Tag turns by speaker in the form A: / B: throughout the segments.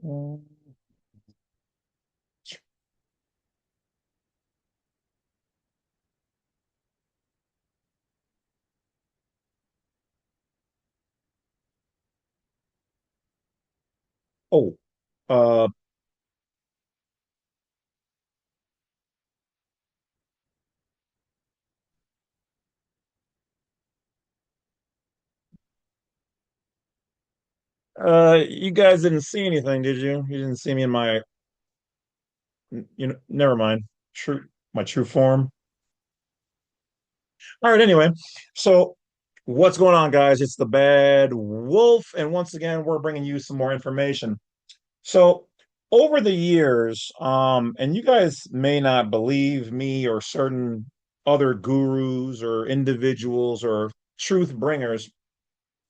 A: Mm. Oh, uh, you guys didn't see anything, did you? You didn't see me in my, never mind. My true form. All right, anyway. So, what's going on, guys? It's the Bad Wolf, and once again, we're bringing you some more information. So, over the years, and you guys may not believe me or certain other gurus or individuals or truth bringers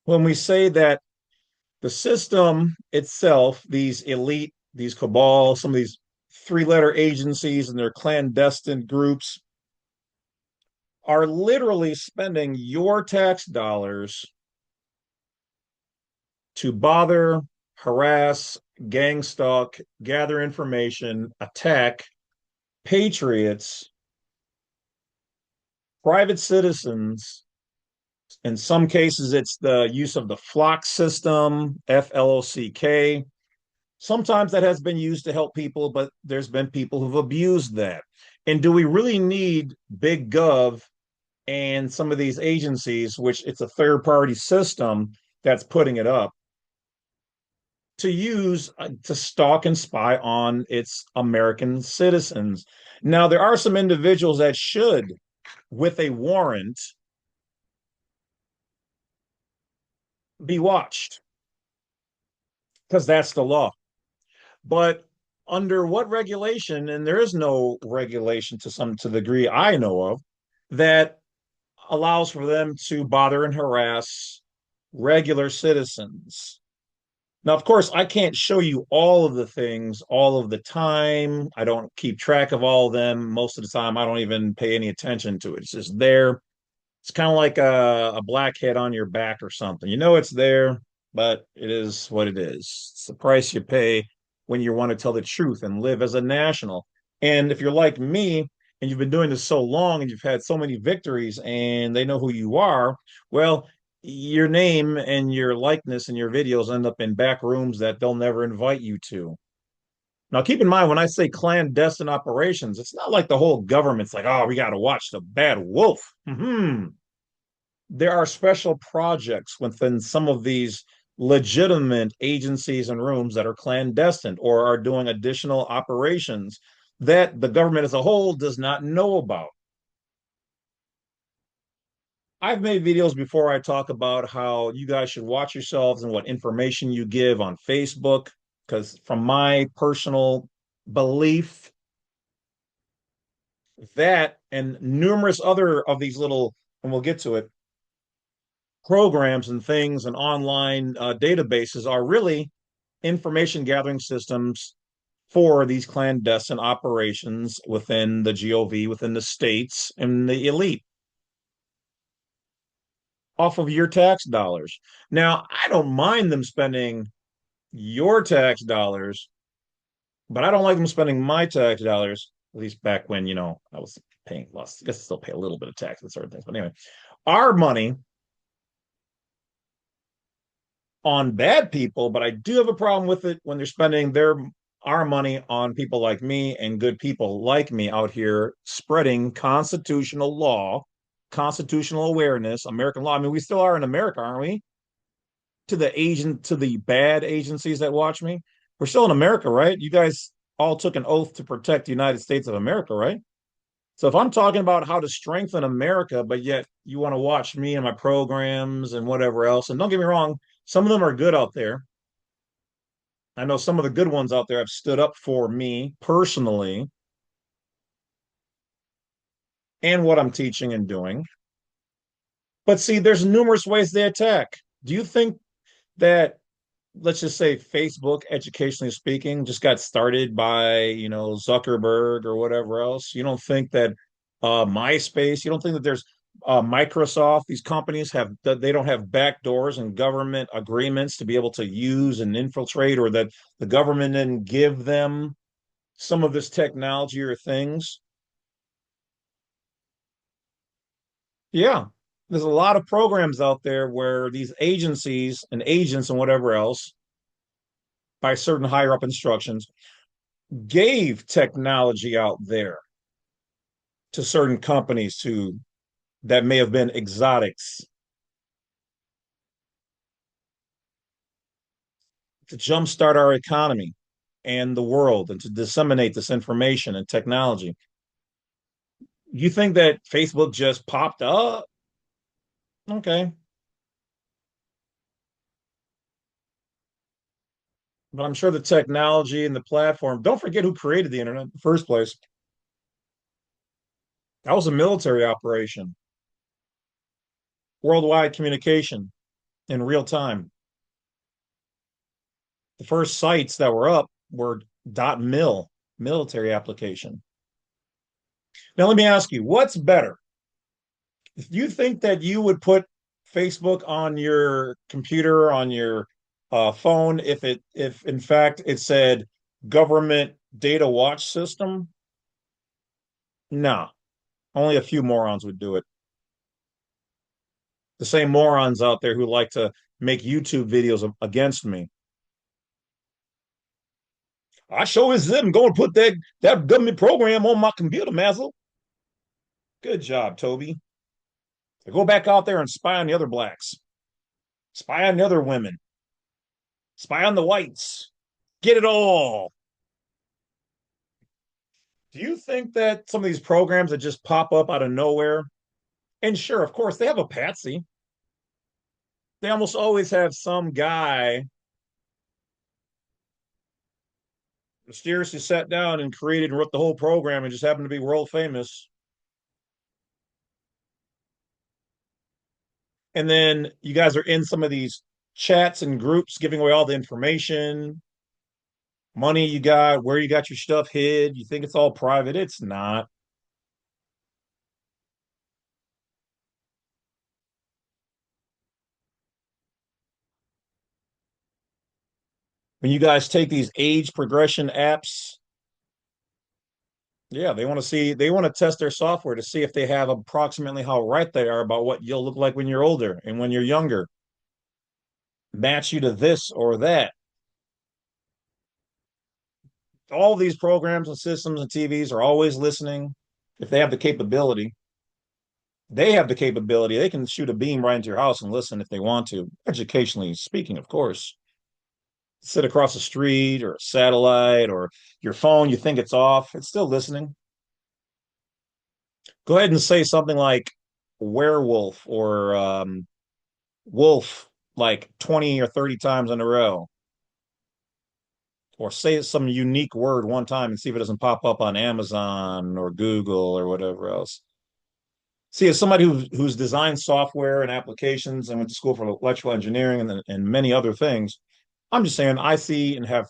A: when we say that the system itself, these elite, these cabal, some of these three-letter agencies and their clandestine groups are literally spending your tax dollars to bother, harass, gang stalk, gather information, attack patriots, private citizens. In some cases, it's the use of the flock system, FLOCK. Sometimes that has been used to help people, but there's been people who've abused that. And do we really need big gov and some of these agencies, which it's a third party system that's putting it up, to use to stalk and spy on its American citizens? Now, there are some individuals that should, with a warrant, be watched because that's the law. But under what regulation, and there is no regulation to some to the degree I know of, that allows for them to bother and harass regular citizens. Now, of course, I can't show you all of the things all of the time. I don't keep track of all of them. Most of the time, I don't even pay any attention to it. It's just there. It's kind of like a blackhead on your back or something. You know it's there, but it is what it is. It's the price you pay when you want to tell the truth and live as a national. And if you're like me and you've been doing this so long and you've had so many victories and they know who you are, well, your name and your likeness and your videos end up in back rooms that they'll never invite you to. Now, keep in mind, when I say clandestine operations, it's not like the whole government's like, oh, we got to watch the bad wolf. There are special projects within some of these legitimate agencies and rooms that are clandestine or are doing additional operations that the government as a whole does not know about. I've made videos before I talk about how you guys should watch yourselves and what information you give on Facebook, because from my personal belief, that and numerous other of these little, and we'll get to it, programs and things and online databases are really information gathering systems for these clandestine operations within the GOV, within the states and the elite off of your tax dollars. Now, I don't mind them spending your tax dollars, but I don't like them spending my tax dollars, at least back when, I was paying less. I guess I still pay a little bit of tax and certain things. But anyway, our money on bad people, but I do have a problem with it when they're spending our money on people like me and good people like me out here spreading constitutional law, constitutional awareness, American law. I mean, we still are in America, aren't we? To the bad agencies that watch me, we're still in America, right? You guys all took an oath to protect the United States of America, right? So if I'm talking about how to strengthen America, but yet you want to watch me and my programs and whatever else, and don't get me wrong, some of them are good out there. I know some of the good ones out there have stood up for me personally and what I'm teaching and doing. But see, there's numerous ways they attack. Do you think that, let's just say, Facebook, educationally speaking, just got started by, Zuckerberg or whatever else? You don't think that MySpace, you don't think that there's Microsoft, these companies have they don't have back doors and government agreements to be able to use and infiltrate, or that the government didn't give them some of this technology or things. Yeah, there's a lot of programs out there where these agencies and agents and whatever else, by certain higher up instructions, gave technology out there to certain companies to that may have been exotics to jumpstart our economy and the world and to disseminate this information and technology. You think that Facebook just popped up? Okay. But I'm sure the technology and the platform, don't forget who created the internet in the first place. That was a military operation, worldwide communication in real time. The first sites that were up were .mil, military application. Now, let me ask you, what's better? If you think that you would put Facebook on your computer, on your phone, if in fact it said government data watch system, nah, only a few morons would do it. The same morons out there who like to make YouTube videos against me. I sure is them going to put that government program on my computer, Mazel. Good job, Toby. Go back out there and spy on the other blacks, spy on the other women, spy on the whites. Get it all. Do you think that some of these programs that just pop up out of nowhere, and sure, of course, they have a patsy. They almost always have some guy mysteriously sat down and created and wrote the whole program and just happened to be world famous. And then you guys are in some of these chats and groups giving away all the information, money you got, where you got your stuff hid. You think it's all private. It's not. When you guys take these age progression apps, yeah, they want to test their software to see if they have approximately how right they are about what you'll look like when you're older and when you're younger. Match you to this or that. All these programs and systems and TVs are always listening if they have the capability. They have the capability. They can shoot a beam right into your house and listen if they want to, educationally speaking, of course. Sit across the street or a satellite or your phone, you think it's off, it's still listening. Go ahead and say something like werewolf or wolf like 20 or 30 times in a row, or say some unique word one time and see if it doesn't pop up on Amazon or Google or whatever else. See, as somebody who's designed software and applications and went to school for electrical engineering and many other things, I'm just saying I see and have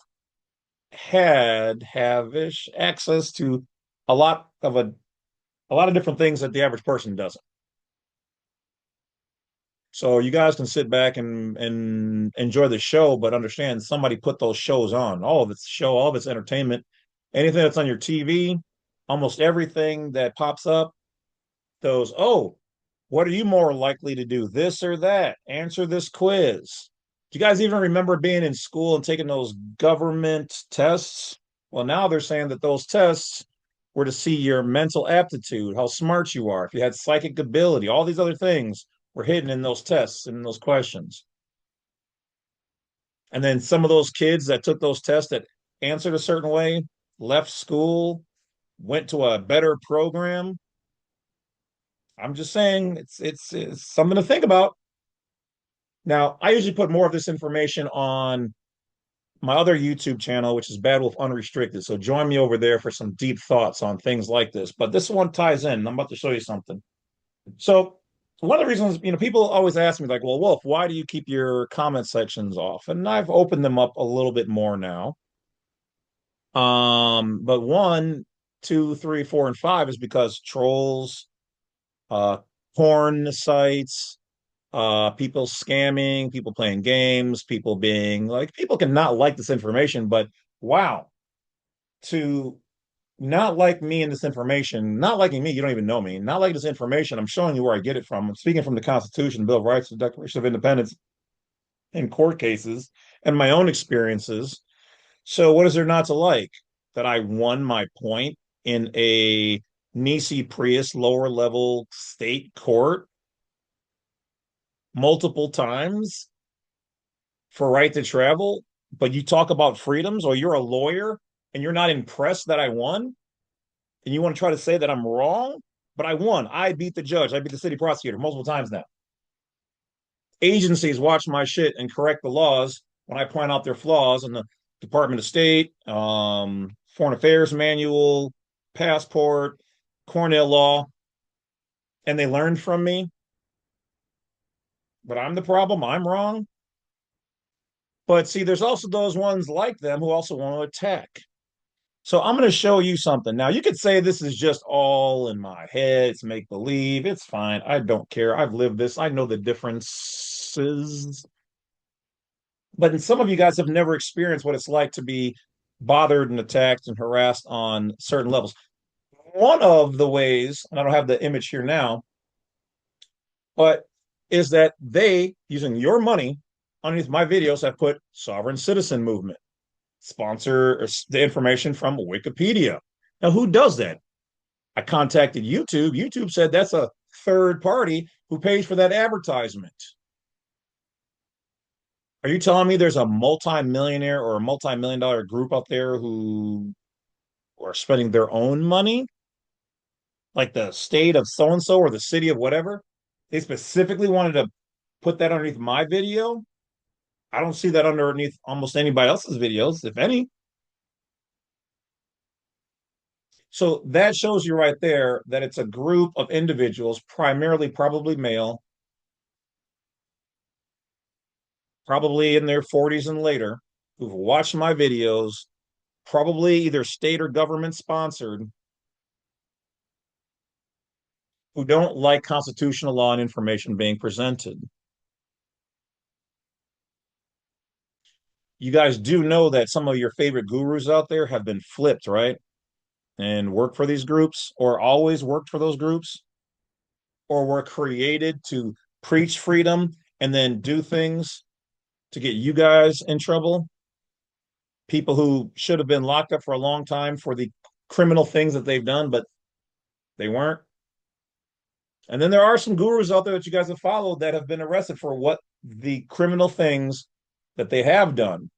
A: ish access to a lot of a lot of different things that the average person doesn't. So you guys can sit back and enjoy the show, but understand somebody put those shows on. All of it's show, all of it's entertainment. Anything that's on your TV, almost everything that pops up, those, oh, what are you more likely to do? This or that? Answer this quiz. Do you guys even remember being in school and taking those government tests? Well, now they're saying that those tests were to see your mental aptitude, how smart you are, if you had psychic ability, all these other things were hidden in those tests and in those questions. And then some of those kids that took those tests that answered a certain way left school, went to a better program. I'm just saying it's something to think about. Now, I usually put more of this information on my other YouTube channel, which is Badwolf Unrestricted. So join me over there for some deep thoughts on things like this. But this one ties in. I'm about to show you something. So one of the reasons, people always ask me, like, well, Wolf, why do you keep your comment sections off? And I've opened them up a little bit more now. But one, two, three, four, and five is because trolls, porn sites, people scamming, people playing games, people being like, people can not like this information, but wow, to not like me and this information, not liking me, you don't even know me, not like this information, I'm showing you where I get it from. I'm speaking from the Constitution, the Bill of Rights, the Declaration of Independence, in court cases, and my own experiences. So, what is there not to like? That I won my point in a Nisi Prius lower level state court multiple times for right to travel, but you talk about freedoms, or you're a lawyer and you're not impressed that I won, and you want to try to say that I'm wrong, but I won. I beat the judge. I beat the city prosecutor multiple times now. Agencies watch my shit and correct the laws when I point out their flaws in the Department of State, Foreign Affairs Manual, passport, Cornell law, and they learned from me. But I'm the problem. I'm wrong. But see, there's also those ones like them who also want to attack. So I'm going to show you something. Now, you could say this is just all in my head. It's make believe. It's fine. I don't care. I've lived this. I know the differences. But some of you guys have never experienced what it's like to be bothered and attacked and harassed on certain levels. One of the ways, and I don't have the image here now, but is that they, using your money underneath my videos, have put sovereign citizen movement, sponsor the information from Wikipedia. Now, who does that? I contacted YouTube. YouTube said that's a third party who pays for that advertisement. Are you telling me there's a multi-millionaire or a multi-million dollar group out there who are spending their own money, like the state of so and so or the city of whatever? They specifically wanted to put that underneath my video. I don't see that underneath almost anybody else's videos, if any. So that shows you right there that it's a group of individuals, primarily probably male, probably in their 40s and later, who've watched my videos, probably either state or government sponsored, who don't like constitutional law and information being presented. You guys do know that some of your favorite gurus out there have been flipped, right? And worked for these groups, or always worked for those groups, or were created to preach freedom and then do things to get you guys in trouble. People who should have been locked up for a long time for the criminal things that they've done, but they weren't. And then there are some gurus out there that you guys have followed that have been arrested for what the criminal things that they have done.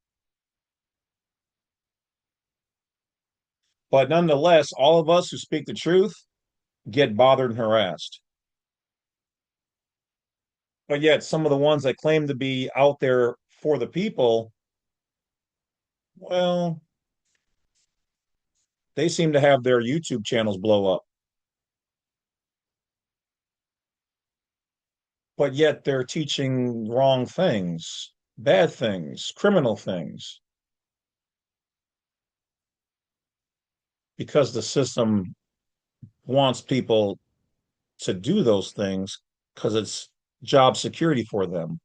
A: But nonetheless, all of us who speak the truth get bothered and harassed. But yet, some of the ones that claim to be out there for the people, well, they seem to have their YouTube channels blow up. But yet they're teaching wrong things, bad things, criminal things, because the system wants people to do those things because it's job security for them.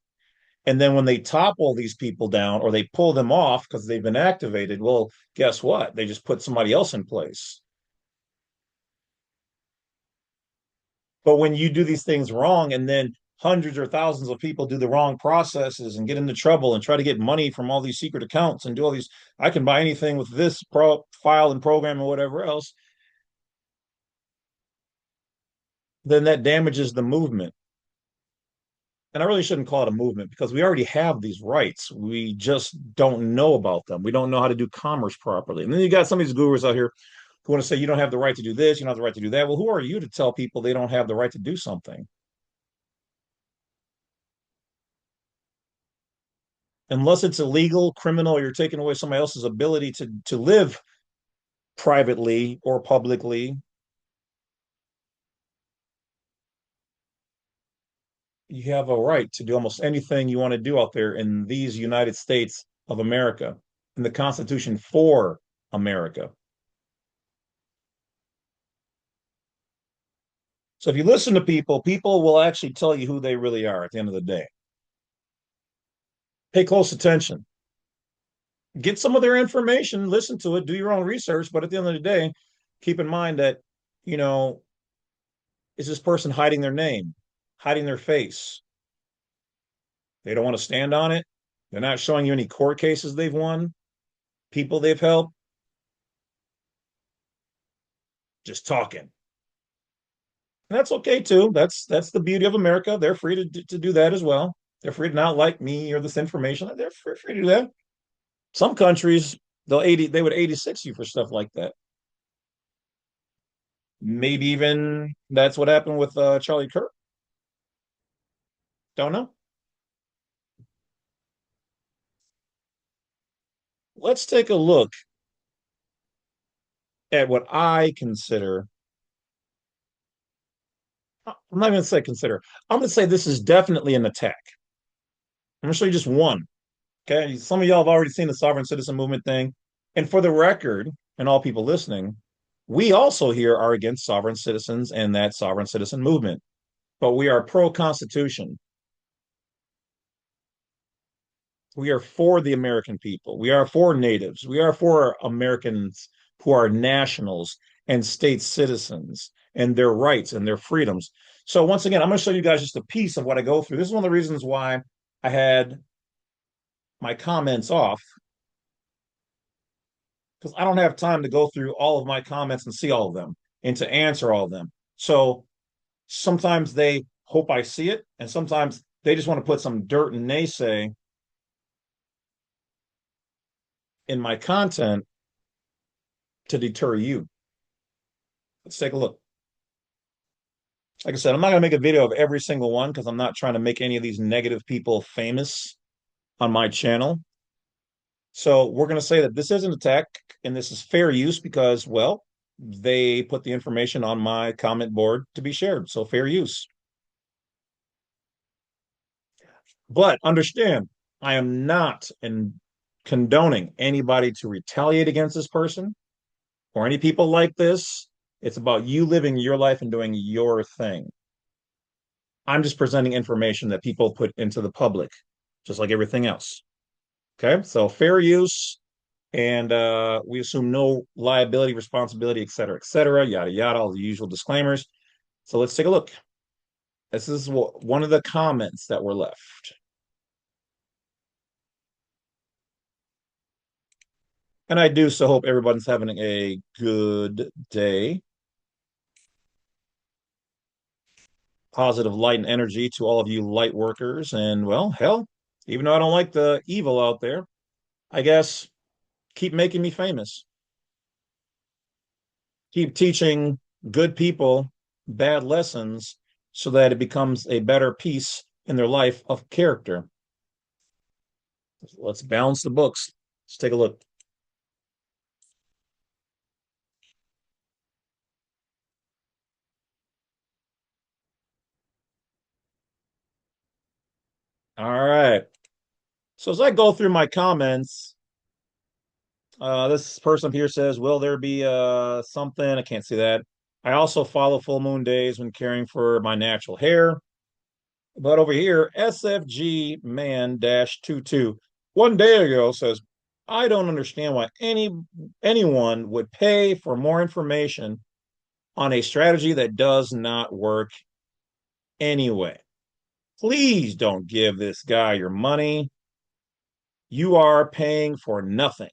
A: And then when they topple these people down or they pull them off because they've been activated, well, guess what? They just put somebody else in place. But when you do these things wrong and then hundreds or thousands of people do the wrong processes and get into trouble and try to get money from all these secret accounts and do all these, I can buy anything with this file and program and whatever else, then that damages the movement. And I really shouldn't call it a movement because we already have these rights. We just don't know about them. We don't know how to do commerce properly. And then you got some of these gurus out here who want to say you don't have the right to do this, you don't have the right to do that. Well, who are you to tell people they don't have the right to do something? Unless it's illegal, criminal, or you're taking away somebody else's ability to live privately or publicly, you have a right to do almost anything you want to do out there in these United States of America, in the Constitution for America. So if you listen to people, people will actually tell you who they really are at the end of the day. Pay close attention. Get some of their information, listen to it, do your own research, but at the end of the day, keep in mind that, you know, is this person hiding their name, hiding their face? They don't want to stand on it. They're not showing you any court cases they've won, people they've helped, just talking. And that's okay too. That's the beauty of America. They're free to do that as well. They're free to not like me or this information. They're free to do that. Some countries they would 86 you for stuff like that. Maybe even that's what happened with Charlie Kirk. Don't know. Let's take a look at what I consider. I'm not going to say consider. I'm going to say this is definitely an attack. I'm going to show you just one. Okay. Some of y'all have already seen the sovereign citizen movement thing. And for the record, and all people listening, we also here are against sovereign citizens and that sovereign citizen movement, but we are pro Constitution. We are for the American people. We are for natives. We are for Americans who are nationals and state citizens and their rights and their freedoms. So once again, I'm going to show you guys just a piece of what I go through. This is one of the reasons why I had my comments off, because I don't have time to go through all of my comments and see all of them and to answer all of them. So sometimes they hope I see it, and sometimes they just want to put some dirt and naysay in my content to deter you. Let's take a look. Like I said, I'm not going to make a video of every single one because I'm not trying to make any of these negative people famous on my channel. So we're going to say that this is an attack and this is fair use because, well, they put the information on my comment board to be shared. So fair use. But understand, I am not condoning anybody to retaliate against this person or any people like this. It's about you living your life and doing your thing. I'm just presenting information that people put into the public, just like everything else. Okay, so fair use, and we assume no liability, responsibility, et cetera, yada yada, all the usual disclaimers. So let's take a look. This is one of the comments that were left. And I do so hope everyone's having a good day. Positive light and energy to all of you light workers. And well, hell, even though I don't like the evil out there, I guess keep making me famous. Keep teaching good people bad lessons so that it becomes a better piece in their life of character. Let's balance the books. Let's take a look. All right. So as I go through my comments, this person here says, will there be something? I can't see that. I also follow full moon days when caring for my natural hair. But over here, SFG man dash 22 one day ago says, I don't understand why anyone would pay for more information on a strategy that does not work anyway. Please don't give this guy your money. You are paying for nothing.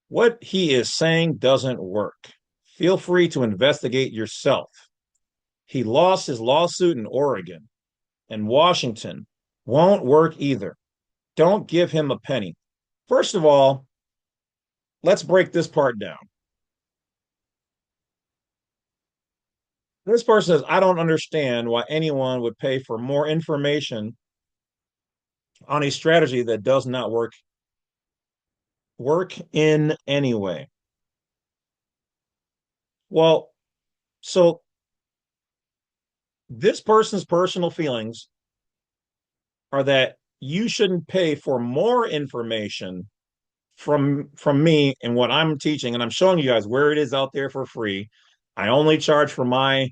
A: What he is saying doesn't work. Feel free to investigate yourself. He lost his lawsuit in Oregon, and Washington won't work either. Don't give him a penny. First of all, let's break this part down. This person says, I don't understand why anyone would pay for more information on a strategy that does not work in any way. Well, so this person's personal feelings are that you shouldn't pay for more information from me and what I'm teaching, and I'm showing you guys where it is out there for free. I only charge for my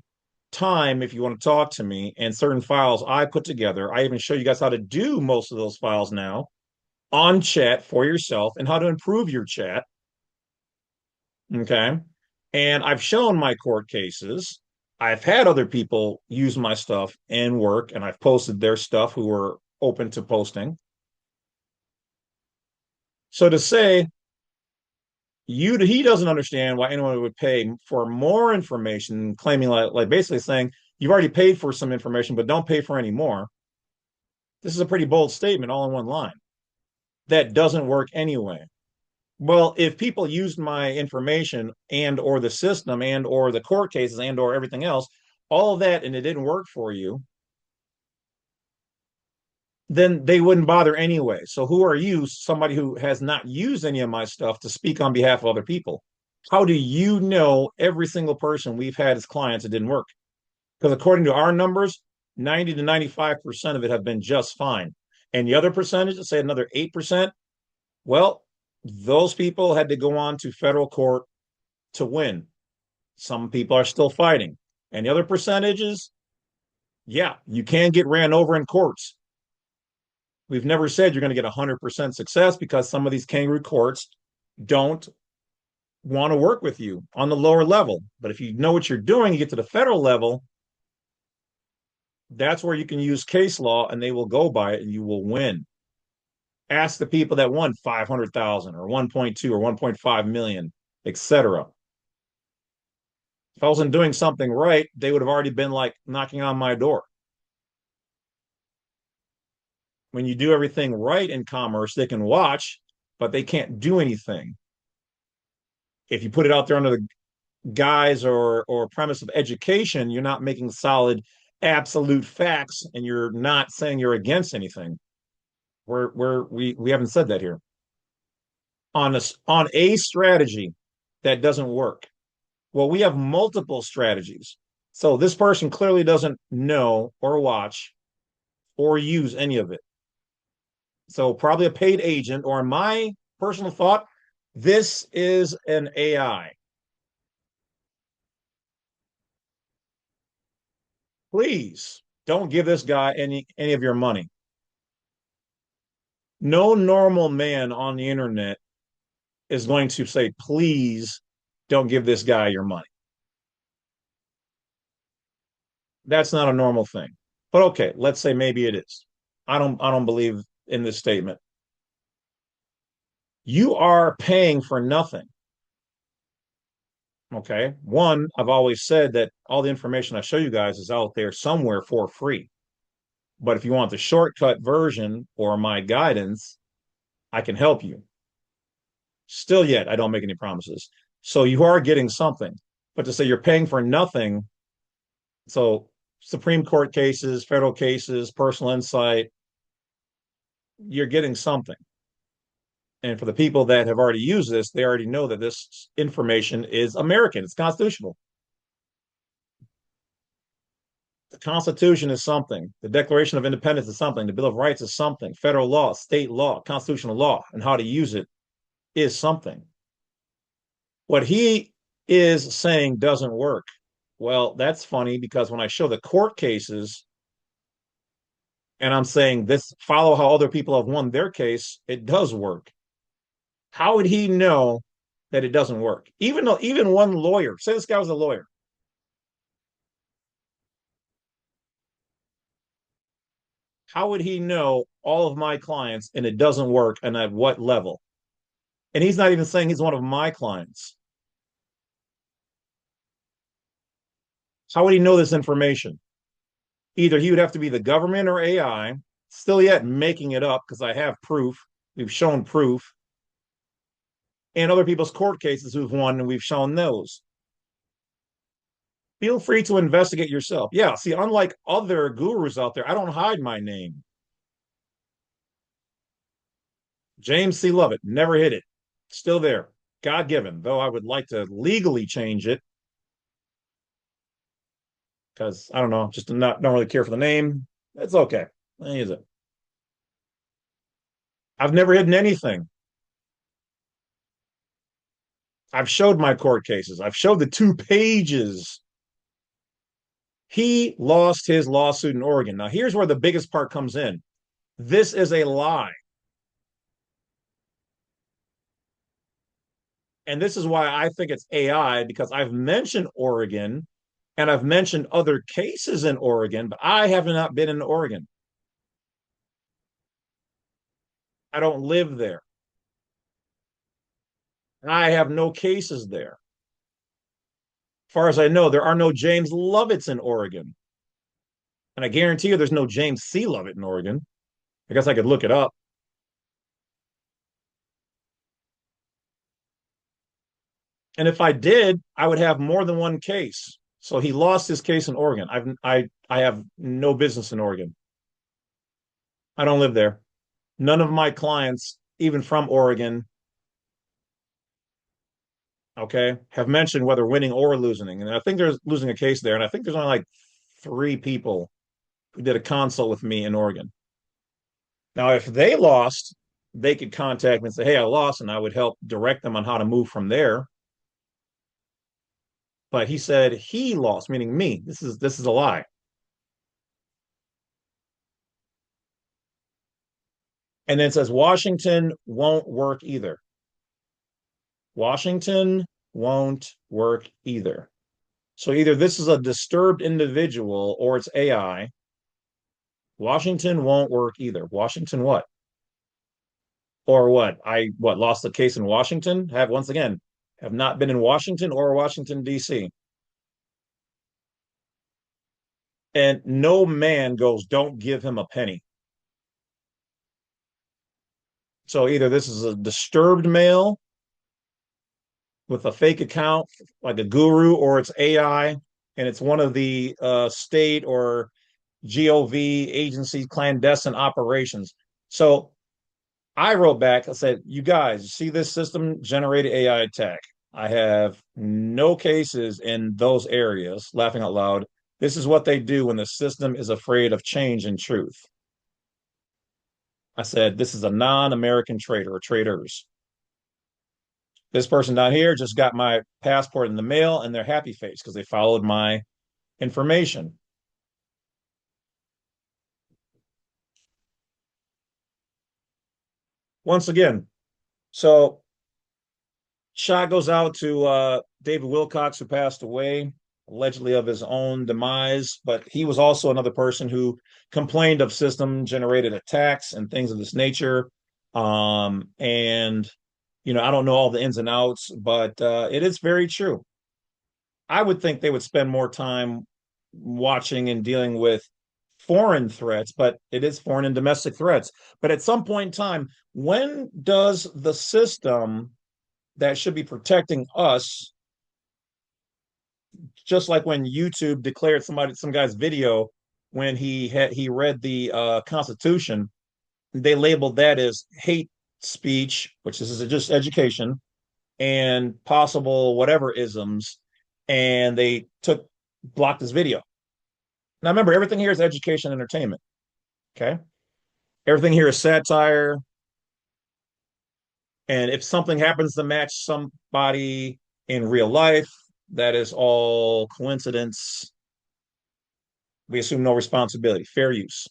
A: time if you want to talk to me, and certain files I put together. I even show you guys how to do most of those files now on chat for yourself and how to improve your chat. Okay. And I've shown my court cases. I've had other people use my stuff and work, and I've posted their stuff who were open to posting. So to say he doesn't understand why anyone would pay for more information, claiming like basically saying you've already paid for some information, but don't pay for any more. This is a pretty bold statement all in one line. That doesn't work anyway. Well, if people used my information and or the system and or the court cases and or everything else, all of that, and it didn't work for you, then they wouldn't bother anyway. So who are you, somebody who has not used any of my stuff, to speak on behalf of other people? How do you know every single person we've had as clients it didn't work? Because according to our numbers, 90 to 95% of it have been just fine. And the other percentage, let's say another 8%, well, those people had to go on to federal court to win. Some people are still fighting. And the other percentages, yeah, you can get ran over in courts. We've never said you're going to get 100% success, because some of these kangaroo courts don't want to work with you on the lower level. But if you know what you're doing, you get to the federal level, that's where you can use case law and they will go by it and you will win. Ask the people that won 500,000 or 1.2 or 1.5 million, etc. If I wasn't doing something right, they would have already been like knocking on my door. When you do everything right in commerce, they can watch, but they can't do anything. If you put it out there under the guise or premise of education, you're not making solid absolute facts, and you're not saying you're against anything. We haven't said that here. On a strategy that doesn't work. Well, we have multiple strategies. So this person clearly doesn't know or watch or use any of it. So probably a paid agent, or in my personal thought, this is an AI. Please don't give this guy any of your money. No normal man on the internet is going to say, please don't give this guy your money. That's not a normal thing. But okay, let's say maybe it is. I don't believe in this statement. You are paying for nothing. Okay. One, I've always said that all the information I show you guys is out there somewhere for free. But if you want the shortcut version or my guidance, I can help you. Still yet, I don't make any promises. So you are getting something. But to say you're paying for nothing, so Supreme Court cases, federal cases, personal insight, you're getting something. And for the people that have already used this, they already know that this information is American. It's constitutional. The Constitution is something. The Declaration of Independence is something. The Bill of Rights is something. Federal law, state law, constitutional law, and how to use it is something. What he is saying doesn't work. Well, that's funny, because when I show the court cases and I'm saying this, follow how other people have won their case, it does work. How would he know that it doesn't work? Even one lawyer, say this guy was a lawyer, how would he know all of my clients and it doesn't work, and at what level? And he's not even saying he's one of my clients. How would he know this information? Either he would have to be the government or AI, still yet making it up, because I have proof. We've shown proof. And other people's court cases who've won, and we've shown those. Feel free to investigate yourself. Yeah, see, unlike other gurus out there, I don't hide my name. James C. Lovett, never hid it. Still there. God given, though I would like to legally change it, because I don't know, just don't really care for the name. It's okay. I use it. I've never hidden anything. I've showed my court cases. I've showed the 2 pages He lost his lawsuit in Oregon. Now, here's where the biggest part comes in. This is a lie. And this is why I think it's AI, because I've mentioned Oregon and I've mentioned other cases in Oregon, but I have not been in Oregon. I don't live there. I have no cases there. As far as I know, there are no James Lovetts in Oregon. And I guarantee you there's no James C. Lovett in Oregon. I guess I could look it up. And if I did, I would have more than one case. So he lost his case in Oregon. I have no business in Oregon. I don't live there. None of my clients, even from Oregon, okay, have mentioned whether winning or losing. And I think there's losing a case there. And I think there's only like three people who did a consult with me in Oregon. Now, if they lost, they could contact me and say, "Hey, I lost," and I would help direct them on how to move from there. But he said he lost, meaning me. This is a lie. And then it says Washington won't work either. Washington won't work either. So either this is a disturbed individual or it's AI. Washington won't work either. Washington what? Or what? I what lost the case in Washington? Have once again have not been in Washington or Washington D.C. And no man goes, "Don't give him a penny." So either this is a disturbed male with a fake account, like a guru, or it's AI, and it's one of the state or GOV agencies clandestine operations. So I wrote back. I said, "You guys see this system generated AI attack? I have no cases in those areas." Laughing out loud. This is what they do when the system is afraid of change and truth. I said, "This is a non-American trader or traders. This person down here just got my passport in the mail and they're happy face because they followed my information." Once again, so shot goes out to David Wilcox, who passed away, allegedly of his own demise, but he was also another person who complained of system generated attacks and things of this nature. And, I don't know all the ins and outs, but it is very true. I would think they would spend more time watching and dealing with foreign threats, but it is foreign and domestic threats. But at some point in time, when does the system that should be protecting us, just like when YouTube declared some guy's video when he read the Constitution, they labeled that as hate speech, which is just education, and possible whatever isms, and they blocked his video. Now remember, everything here is education and entertainment. Okay. Everything here is satire. And if something happens to match somebody in real life, that is all coincidence. We assume no responsibility. Fair use.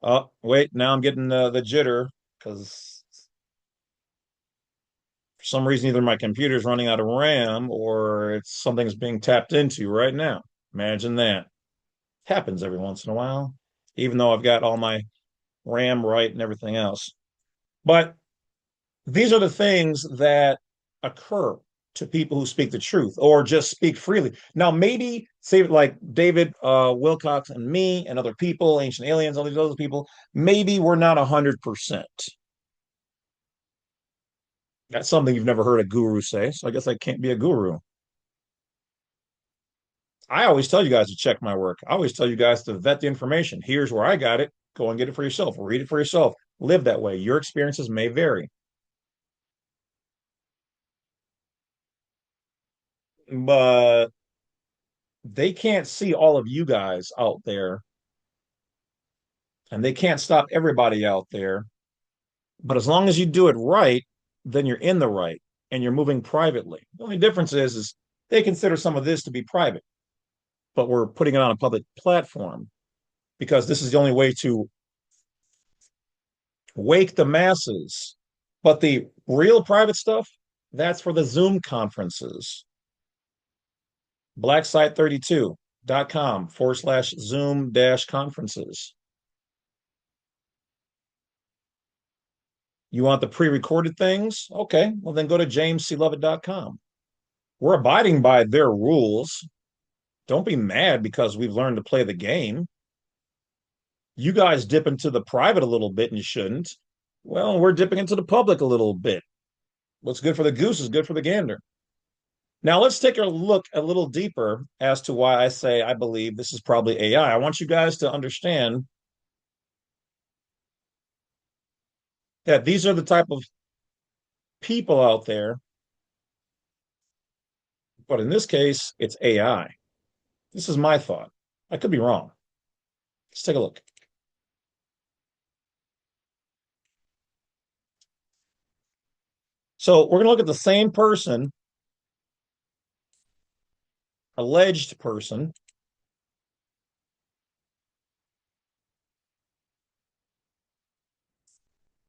A: Oh, wait, now I'm getting the jitter because for some reason either my computer is running out of RAM or it's something's being tapped into right now. Imagine that. Happens every once in a while, even though I've got all my RAM right and everything else. But these are the things that occur to people who speak the truth or just speak freely. Now, maybe say like David Wilcox and me and other people, ancient aliens, all these other people, maybe we're not 100%. That's something you've never heard a guru say. So I guess I can't be a guru. I always tell you guys to check my work. I always tell you guys to vet the information. Here's where I got it. Go and get it for yourself. Read it for yourself. Live that way. Your experiences may vary. But they can't see all of you guys out there and they can't stop everybody out there. But as long as you do it right, then you're in the right and you're moving privately. The only difference is they consider some of this to be private, but we're putting it on a public platform because this is the only way to wake the masses. But the real private stuff, that's for the Zoom conferences. blacksite32.com/Zoom conferences. You want the pre-recorded things? Okay, well then go to jamesclovett.com. We're abiding by their rules. Don't be mad because we've learned to play the game. You guys dip into the private a little bit and you shouldn't. Well, we're dipping into the public a little bit. What's good for the goose is good for the gander. Now let's take a look a little deeper as to why I say I believe this is probably AI. I want you guys to understand that these are the type of people out there, but in this case, it's AI. This is my thought. I could be wrong. Let's take a look. So we're going to look at the same person, alleged person.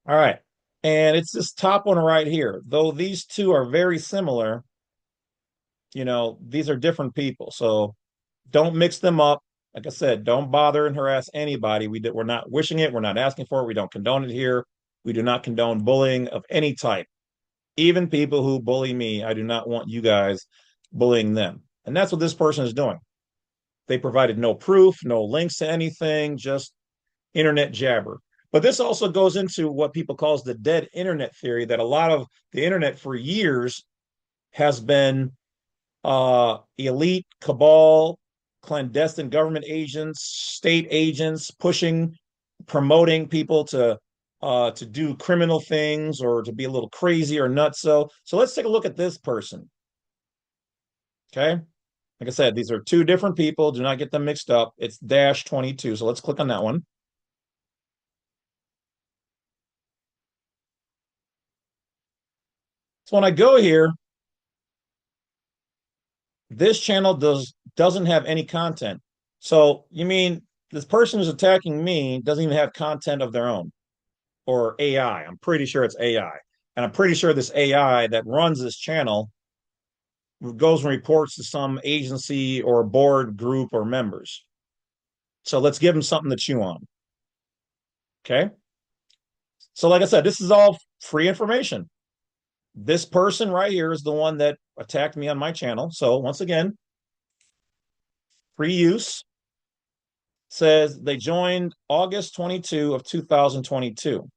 A: All right. And it's this top one right here. Though these two are very similar, these are different people. So don't mix them up. Like I said, don't bother and harass anybody. We're not wishing it. We're not asking for it. We don't condone it here. We do not condone bullying of any type. Even people who bully me, I do not want you guys bullying them. And that's what this person is doing. They provided no proof, no links to anything, just internet jabber. But this also goes into what people calls the dead internet theory, that a lot of the internet for years has been elite cabal, clandestine government agents, state agents pushing, promoting people to do criminal things or to be a little crazy or nuts. So let's take a look at this person. Okay. Like I said, these are two different people. Do not get them mixed up. It's dash 22. So let's click on that one. So when I go here, this channel doesn't have any content. So you mean this person who's attacking me doesn't even have content of their own, or AI? I'm pretty sure it's AI. And I'm pretty sure this AI that runs this channel goes and reports to some agency or board group or members. So let's give them something to chew on. Okay. So, like I said, this is all free information. This person right here is the one that attacked me on my channel. So, once again, free use. Says they joined August 22 of 2022.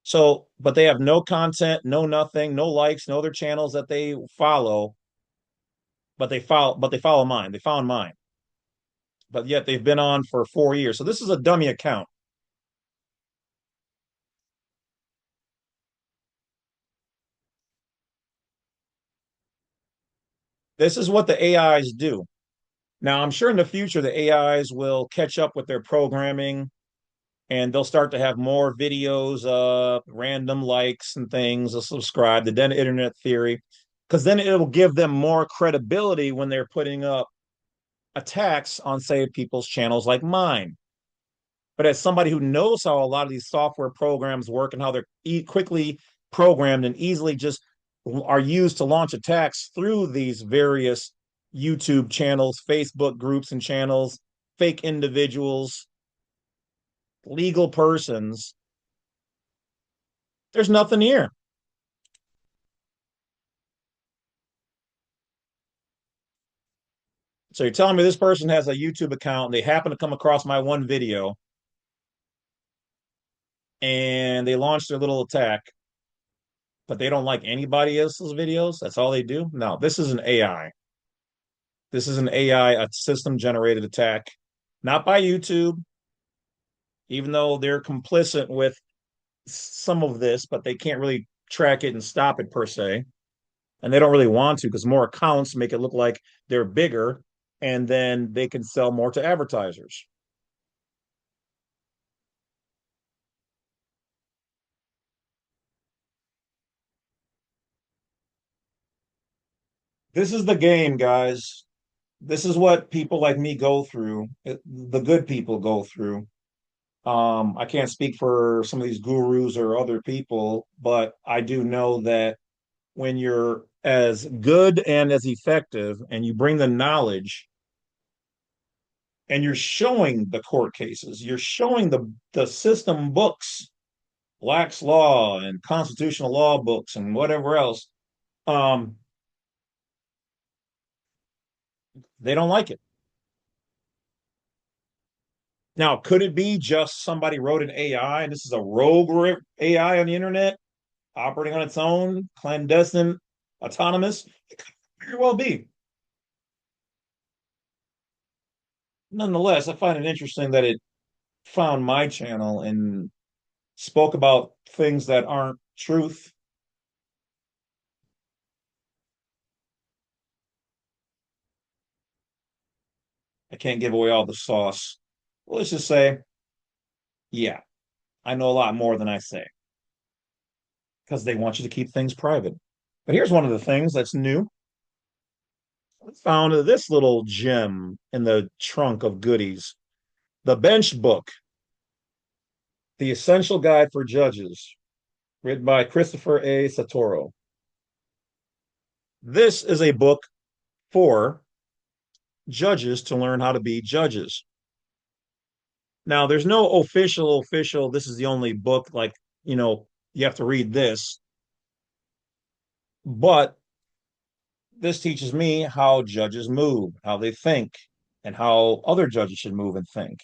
A: So, but they have no content, no nothing, no likes, no other channels that they follow, but they follow mine. They found mine. But yet they've been on for 4 years. So this is a dummy account. This is what the AIs do. Now, I'm sure in the future the AIs will catch up with their programming and they'll start to have more videos, random likes and things, they'll subscribe, the dead internet theory, because then it'll give them more credibility when they're putting up attacks on, say, people's channels like mine. But as somebody who knows how a lot of these software programs work and how they're quickly programmed and easily just are used to launch attacks through these various YouTube channels, Facebook groups and channels, fake individuals, legal persons, there's nothing here. So you're telling me this person has a YouTube account and they happen to come across my one video and they launch their little attack, but they don't like anybody else's videos? That's all they do? No, this is an AI. This is an AI, a system generated attack, not by YouTube, even though they're complicit with some of this, but they can't really track it and stop it per se. And they don't really want to because more accounts make it look like they're bigger and then they can sell more to advertisers. This is the game, guys. This is what people like me go through. The good people go through. I can't speak for some of these gurus or other people, but I do know that when you're as good and as effective and you bring the knowledge and you're showing the court cases, you're showing the system books, Black's Law and constitutional law books and whatever else, um, they don't like it. Now, could it be just somebody wrote an AI and this is a rogue AI on the internet operating on its own, clandestine, autonomous? It could very well be. Nonetheless, I find it interesting that it found my channel and spoke about things that aren't truth. I can't give away all the sauce. Let's just say, yeah, I know a lot more than I say because they want you to keep things private. But here's one of the things that's new. I found this little gem in the trunk of goodies, the Bench Book, The Essential Guide for Judges, written by Christopher A. Satoro. This is a book for judges to learn how to be judges. Now, there's no official, this is the only book, like, you know, you have to read this, but this teaches me how judges move, how they think, and how other judges should move and think,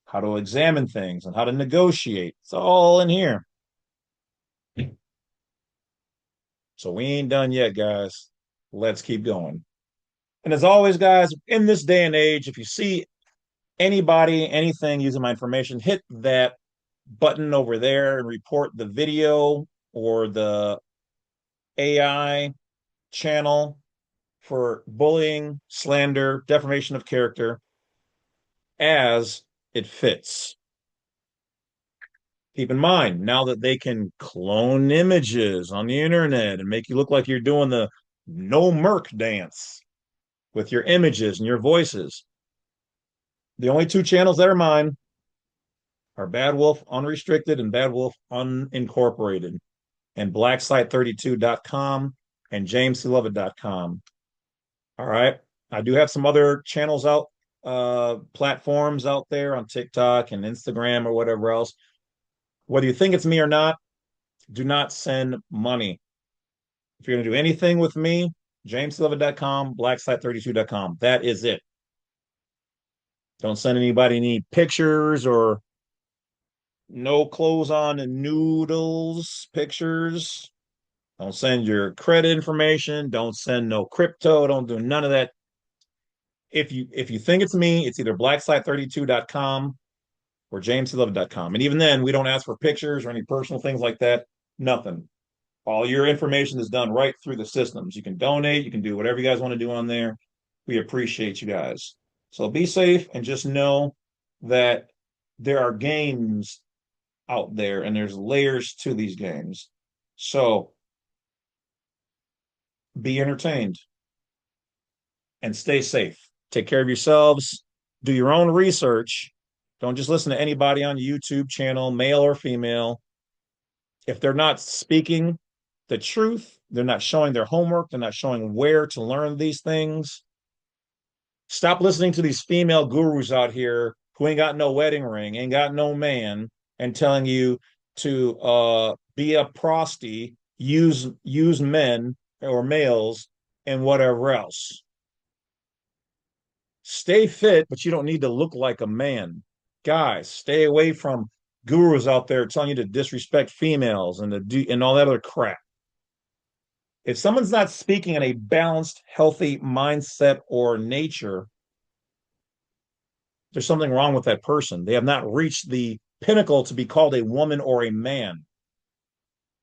A: how to examine things, and how to negotiate. It's all in here. So we ain't done yet, guys. Let's keep going. And as always, guys, in this day and age, if you see anybody, anything using my information, hit that button over there and report the video or the AI channel for bullying, slander, defamation of character as it fits. Keep in mind, now that they can clone images on the internet and make you look like you're doing the no merc dance with your images and your voices, the only two channels that are mine are Badwolf Unrestricted and Badwolf Unincorporated, and blacksite32.com and jameslovett.com. All right. I do have some other channels out, platforms out there on TikTok and Instagram or whatever else. Whether you think it's me or not, do not send money. If you're going to do anything with me, jameslovett.com, blacksite32.com. That is it. Don't send anybody any pictures or no clothes on and noodles pictures. Don't send your credit information. Don't send no crypto. Don't do none of that. If you think it's me, it's either blacksite32.com or jameslovett.com. And even then, we don't ask for pictures or any personal things like that. Nothing. All your information is done right through the systems. You can donate, you can do whatever you guys want to do on there. We appreciate you guys. So be safe and just know that there are games out there and there's layers to these games. So be entertained and stay safe. Take care of yourselves. Do your own research. Don't just listen to anybody on your YouTube channel, male or female. If they're not speaking the truth, they're not showing their homework, they're not showing where to learn these things. Stop listening to these female gurus out here who ain't got no wedding ring, ain't got no man, and telling you to be a prosty, use men or males and whatever else. Stay fit, but you don't need to look like a man. Guys, stay away from gurus out there telling you to disrespect females and all that other crap. If someone's not speaking in a balanced, healthy mindset or nature, there's something wrong with that person. They have not reached the pinnacle to be called a woman or a man.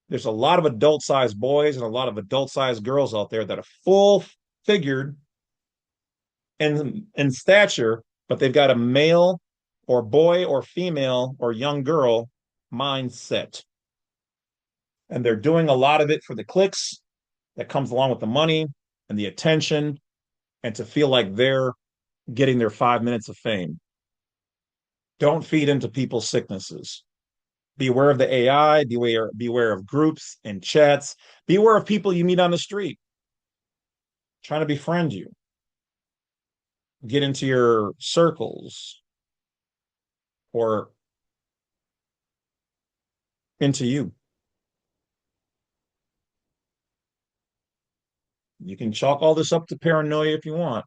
A: There's a lot of adult sized boys and a lot of adult sized girls out there that are full figured in stature, but they've got a male or boy or female or young girl mindset. And they're doing a lot of it for the clicks that comes along with the money. and the attention and to feel like they're getting their 5 minutes of fame. Don't feed into people's sicknesses. Be aware of the AI, beware of groups and chats, be aware of people you meet on the street trying to befriend you, get into your circles or into you. You can chalk all this up to paranoia if you want,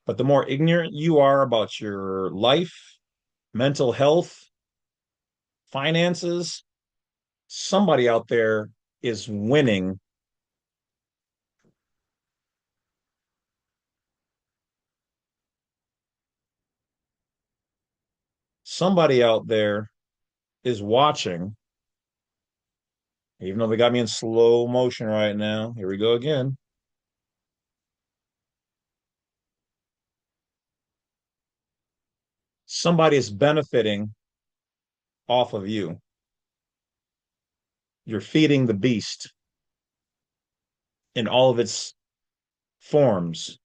A: but the more ignorant you are about your life, mental health, finances, somebody out there is winning. Somebody out there is watching, even though they got me in slow motion right now. Here we go again. Somebody is benefiting off of you. You're feeding the beast in all of its forms.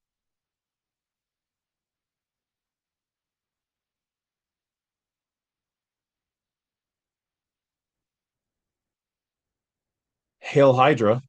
A: Hail Hydra.